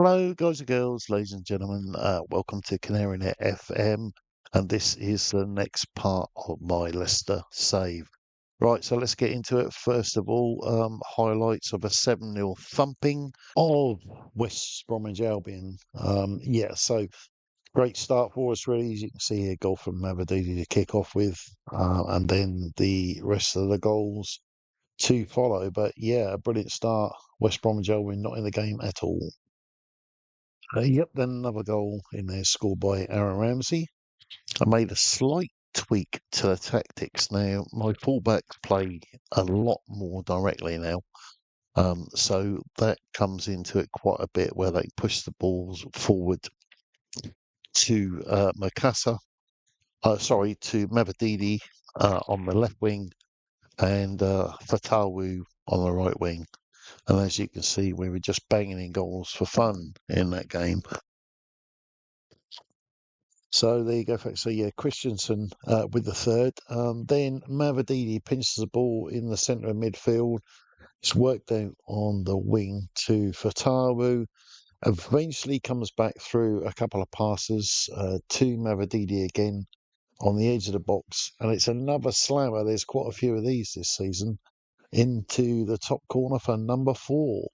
Hello, guys and girls, ladies and gentlemen. Welcome to CanarynetFM, FM, and this is the next part of my Leicester save. Right, so let's get into it. First of all, highlights of a 7-0 thumping of West Bromwich Albion. So great start for us, really. As you can see here, goal from Mavadidi to kick off with, and then the rest of the goals to follow. But yeah, a brilliant start. West Bromwich Albion not in the game at all. Yep, then another goal in there scored by Aaron Ramsey. I made a slight tweak to the tactics. Now, my fullbacks play a lot more directly now. So that comes into it quite a bit where they push the balls forward to to Mavadidi on the left wing and Fatawu on the right wing. And as you can see, we were just banging in goals for fun in that game. So there you go, folks. So yeah, Christensen with the third. Then Mavadidi pinches the ball in the centre of midfield. It's worked out on the wing to Fatawu. Eventually comes back through a couple of passes to Mavadidi again on the edge of the box. And it's another slammer. There's quite a few of these this season into the top corner for number 4.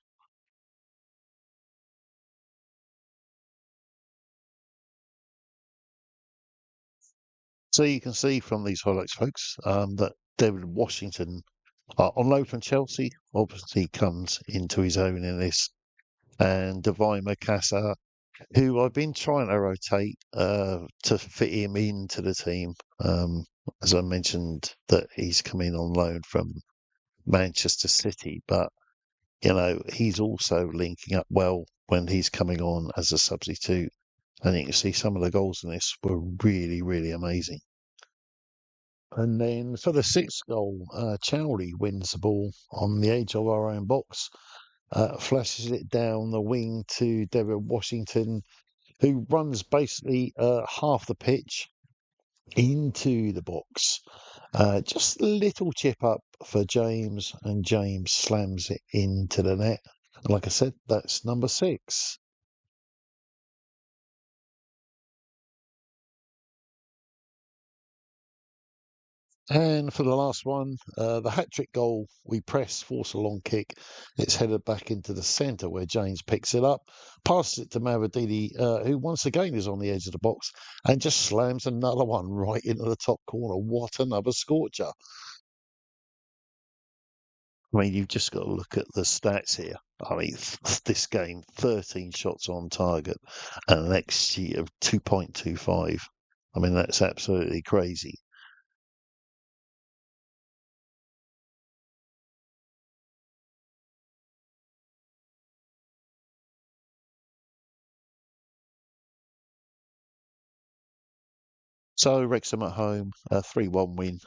So you can see from these highlights, folks, that David Washington on loan from Chelsea, obviously comes into his own in this. And Divine Mikasa, who I've been trying to rotate to fit him into the team. As I mentioned, that he's coming on loan from Manchester City, but he's also linking up well when he's coming on as a substitute. And you can see some of the goals in this were really, really amazing. And then for the sixth goal, Chowley wins the ball on the edge of our own box, flashes it down the wing to David Washington, who runs basically half the pitch into the box. Just a little chip up for James, and James slams it into the net. And like I said, that's number 6. And for the last one, the hat-trick goal, we press, force a long kick. It's headed back into the centre where James picks it up, passes it to Mavadidi, who once again is on the edge of the box, and just slams another one right into the top corner. What another scorcher. I mean, you've just got to look at the stats here. I mean, this game, 13 shots on target and an XG of 2.25. I mean, that's absolutely crazy. So Wrexham at home, a 3-1 win.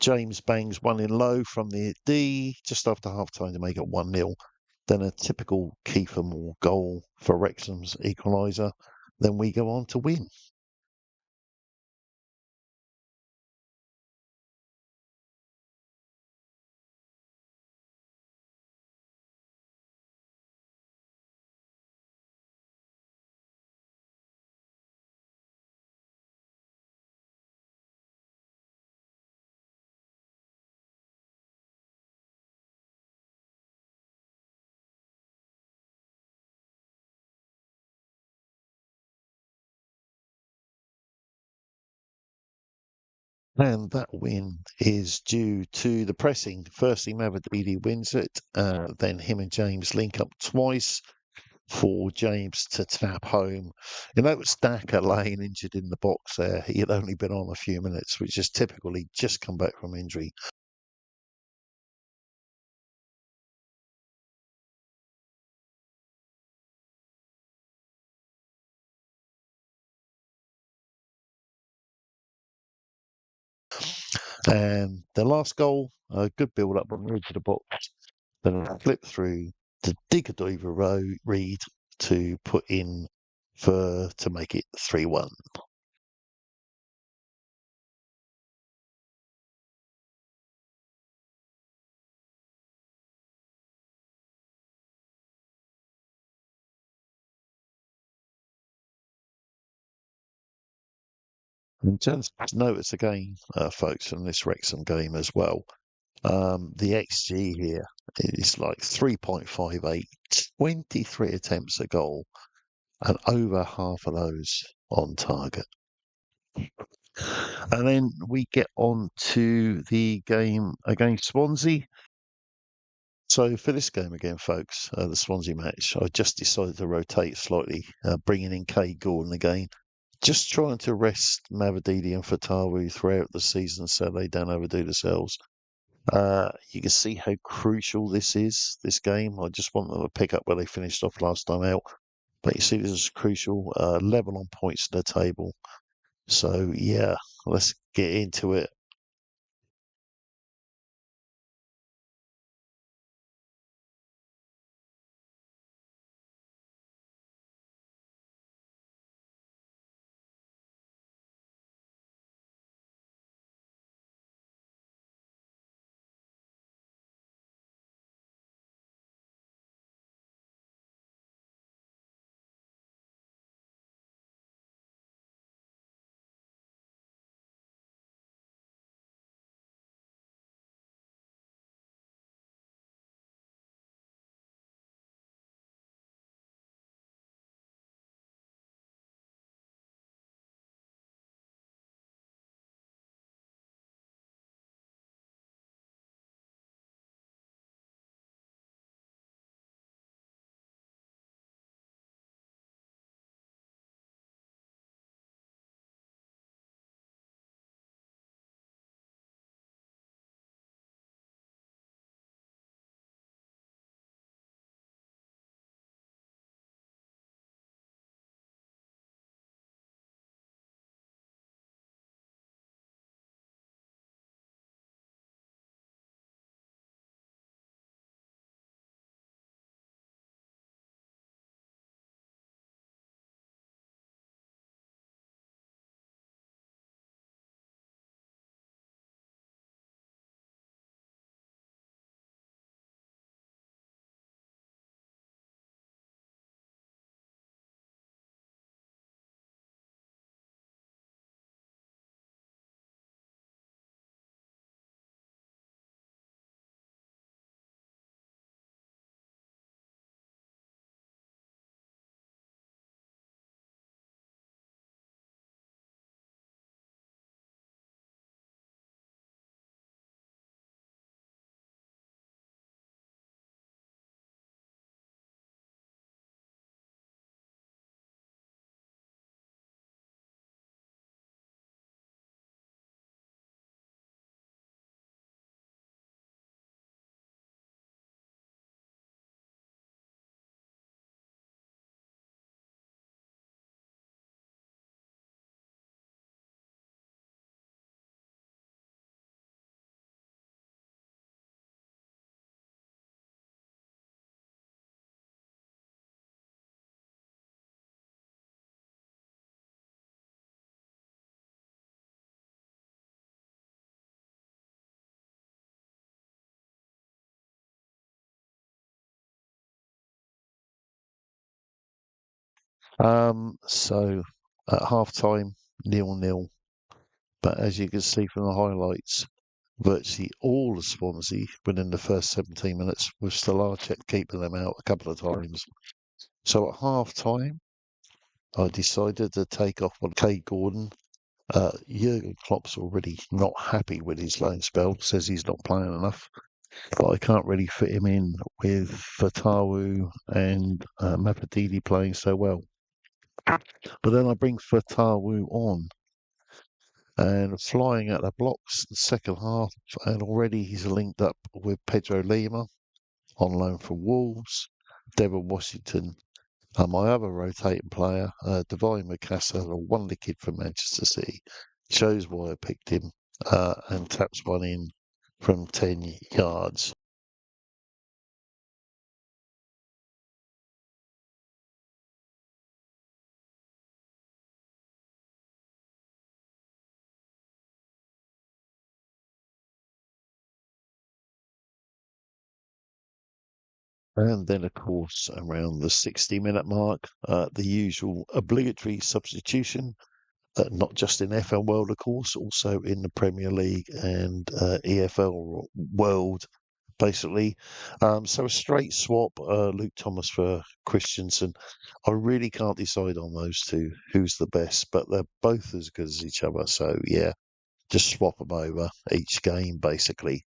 James bangs one in low from the D just after half time to make it 1-0. Then a typical Kiefer Moore goal for Wrexham's equaliser. Then we go on to win. And that win is due to the pressing. Firstly, Mavadidi wins it. Then him and James link up twice for James to tap home. It was Daka laying injured in the box there. He had only been on a few minutes, which is typically just come back from injury. And the last goal, a good build up on the edge of the box. Then a flip through to Digadiva Reed to put in to make it 3-1. In terms of notice again, folks, from this Wrexham game as well, the XG here is like 3.58, 23 attempts a goal, and over half of those on target. And then we get on to the game against Swansea. So for this game again, folks, the Swansea match, I just decided to rotate slightly, bringing in Kay Gordon again. Just trying to rest Mavididi and Fatawu throughout the season so they don't overdo themselves. You can see how crucial this is, this game. I just want them to pick up where they finished off last time out. But you see, this is crucial. Level on points in the table. So, yeah, let's get into it. So at half time, 0-0. But as you can see from the highlights, virtually all of Swansea within the first 17 minutes, with Stolarczyk keeping them out a couple of times. So at half time, I decided to take off on Kay Gordon. Jurgen Klopp's already not happy with his loan spell, says he's not playing enough. But I can't really fit him in with Fatawu and Mapadidi playing so well. But then I bring Fatawu on and flying at the blocks the second half, and already he's linked up with Pedro Lima on loan from Wolves, Devon Washington, and my other rotating player, Divine Mikasa, a wonder kid from Manchester City, shows why I picked him and taps one in from 10 yards. And then, of course, around the 60-minute mark, the usual obligatory substitution. not just in FL world, of course, also in the Premier League and EFL world, basically. So a straight swap, Luke Thomas for Christensen. I really can't decide on those two, who's the best, but they're both as good as each other. So yeah, just swap them over each game, basically.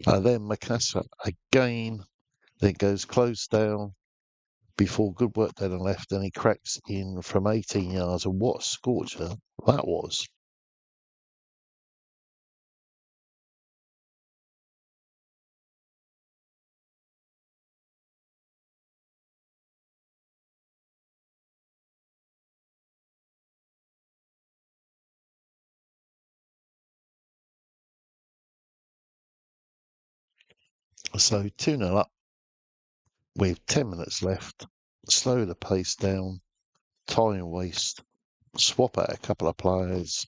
Then Macassar again, then goes closed down before good work down the left, and he cracks in from 18 yards. And what a scorcher that was. So 2-0 up with 10 minutes left. Slow the pace down, time waste, swap out a couple of players.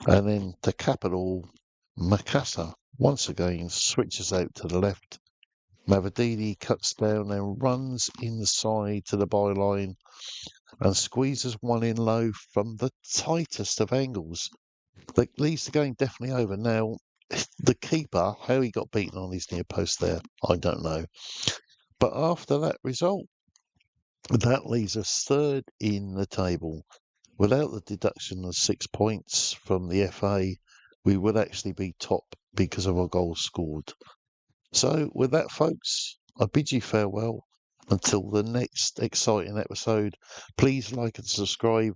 And then to cap it all, Macassar once again switches out to the left. Mavadini cuts down and runs inside to the byline and squeezes one in low from the tightest of angles. That leaves the game definitely over. Now, the keeper, how he got beaten on his near post there, I don't know. But after that result, that leaves us third in the table. Without the deduction of 6 points from the FA, we would actually be top because of our goals scored. So, with that, folks, I bid you farewell until the next exciting episode. Please like and subscribe,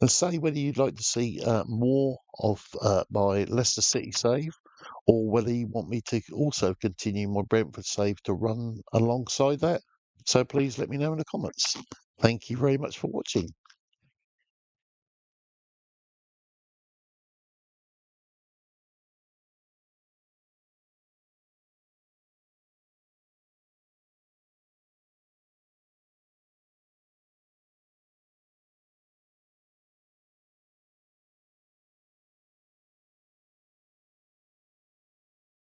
and say whether you'd like to see more of my Leicester City save, or whether you want me to also continue my Brentford save to run alongside that. So please let me know in the comments. Thank you very much for watching.